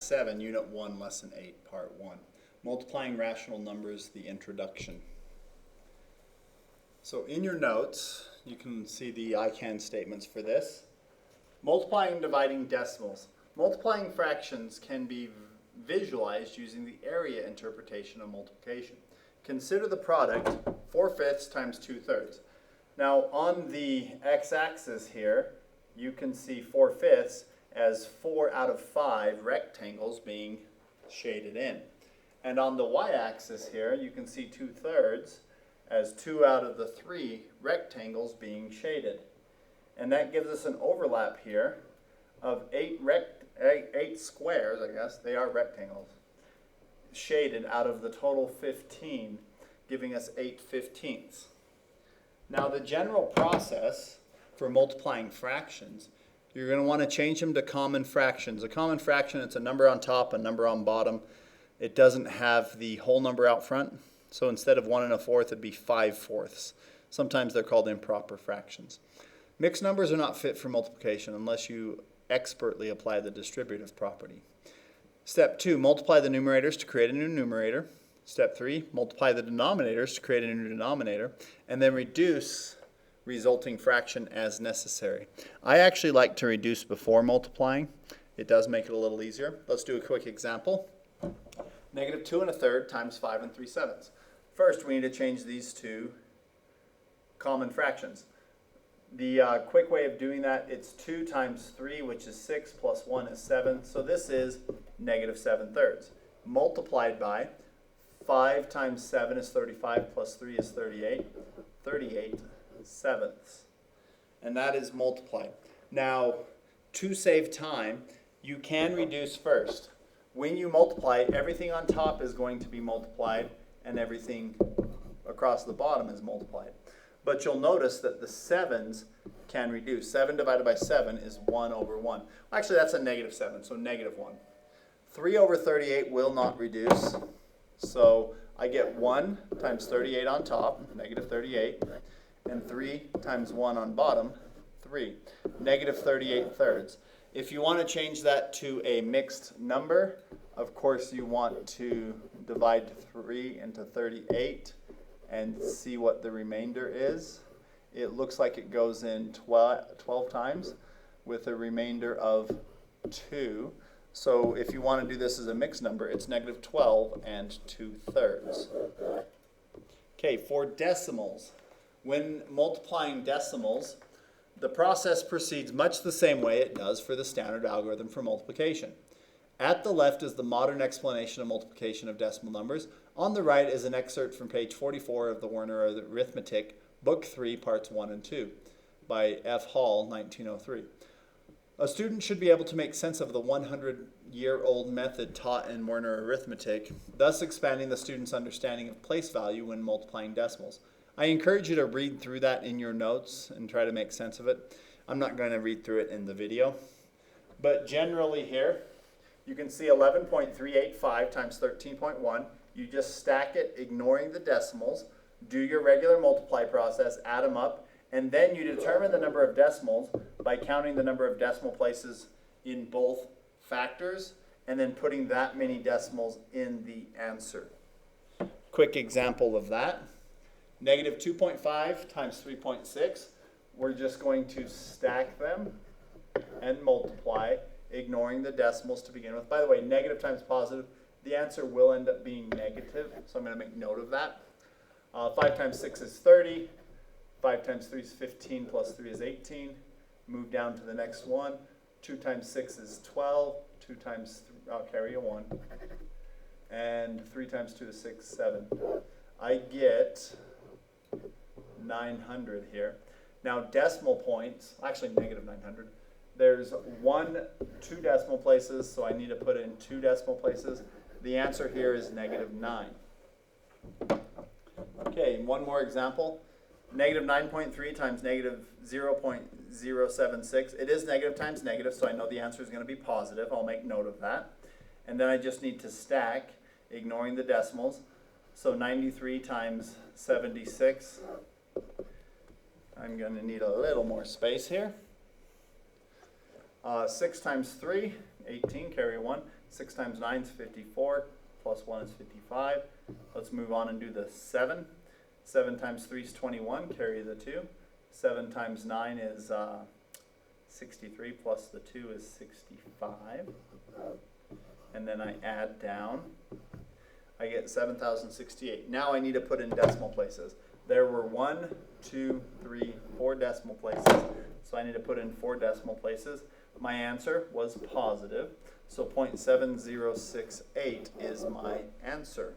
7, Unit 1, Lesson 8, Part 1. Multiplying rational numbers, the introduction. So in your notes, you can see the I can statements for this. Multiplying and dividing decimals. Multiplying fractions can be visualized using the area interpretation of multiplication. Consider the product 4/5 times 2/3. Now on the x-axis here, you can see 4/5 as 4 out of 5 rectangles being shaded in. And on the y-axis here, you can see 2/3 as 2 out of the 3 rectangles being shaded. And that gives us an overlap here of 8 squares, I guess, they are rectangles, shaded out of the total 15, giving us 8/15. Now the general process for multiplying fractions, you're going to want to change them to common fractions. A common fraction, it's a number on top, a number on bottom. It doesn't have the whole number out front. So instead of 1 1/4, it'd be 5/4. Sometimes they're called improper fractions. Mixed numbers are not fit for multiplication unless you expertly apply the distributive property. Step 2, multiply the numerators to create a new numerator. Step 3, multiply the denominators to create a new denominator. And then reduce resulting fraction as necessary. I actually like to reduce before multiplying. It does make it a little easier. Let's do a quick example. -2 1/3 times 5 3/7. First, we need to change these to common fractions. The quick way of doing that, it's 2 times 3, which is 6, plus 1 is 7. So this is -7/3. Multiplied by 5 times 7 is 35, plus 3 is 38. 38/7. And that is multiplied. Now, to save time, you can reduce first. When you multiply, everything on top is going to be multiplied and everything across the bottom is multiplied. But you'll notice that the 7s can reduce. 7 divided by 7 is 1/1. Actually, that's a -7, so -1. 3/38 will not reduce. So I get 1 times 38 on top, -38, and 3 times 1 on bottom, 3, -38/3. If you want to change that to a mixed number, of course you want to divide 3 into 38 and see what the remainder is. It looks like it goes in 12 times with a remainder of 2. So if you want to do this as a mixed number, it's -12 and 2/3. Okay, for decimals. When multiplying decimals, the process proceeds much the same way it does for the standard algorithm for multiplication. At the left is the modern explanation of multiplication of decimal numbers. On the right is an excerpt from page 44 of the Werner Arithmetic, Book 3, Parts 1 and 2, by F. Hall, 1903. A student should be able to make sense of the 100-year-old method taught in Werner Arithmetic, thus expanding the student's understanding of place value when multiplying decimals. I encourage you to read through that in your notes and try to make sense of it. I'm not going to read through it in the video. But generally here, you can see 11.385 times 13.1. You just stack it, ignoring the decimals, do your regular multiply process, add them up, and then you determine the number of decimals by counting the number of decimal places in both factors and then putting that many decimals in the answer. Quick example of that. -2.5 times 3.6. We're just going to stack them and multiply, ignoring the decimals to begin with. By the way, negative times positive, the answer will end up being negative, so I'm going to make note of that. 5 times 6 is 30. 5 times 3 is 15, plus 3 is 18. Move down to the next one. 2 times 6 is 12. 2 times 3, I'll carry a 1. And 3 times 2 is 6, 7. I get 900 here. Now decimal points, actually -900. There's 2 decimal places, so I need to put in 2 decimal places. The answer here is -9. Okay, one more example. -9.3 times -0.076. It is negative times negative, so I know the answer is going to be positive. I'll make note of that. And then I just need to stack, ignoring the decimals. So 93 times 76. I'm going to need a little more space here. 6 times 3, 18, carry a 1. 6 times 9 is 54, plus 1 is 55. Let's move on and do the 7. 7 times 3 is 21, carry the 2. 7 times 9 is 63, plus the 2 is 65. And then I add down. I get 7,068. Now I need to put in decimal places. There were 1, 2, 3, 4 decimal places. So I need to put in 4 decimal places. My answer was positive. So 0.7068 is my answer.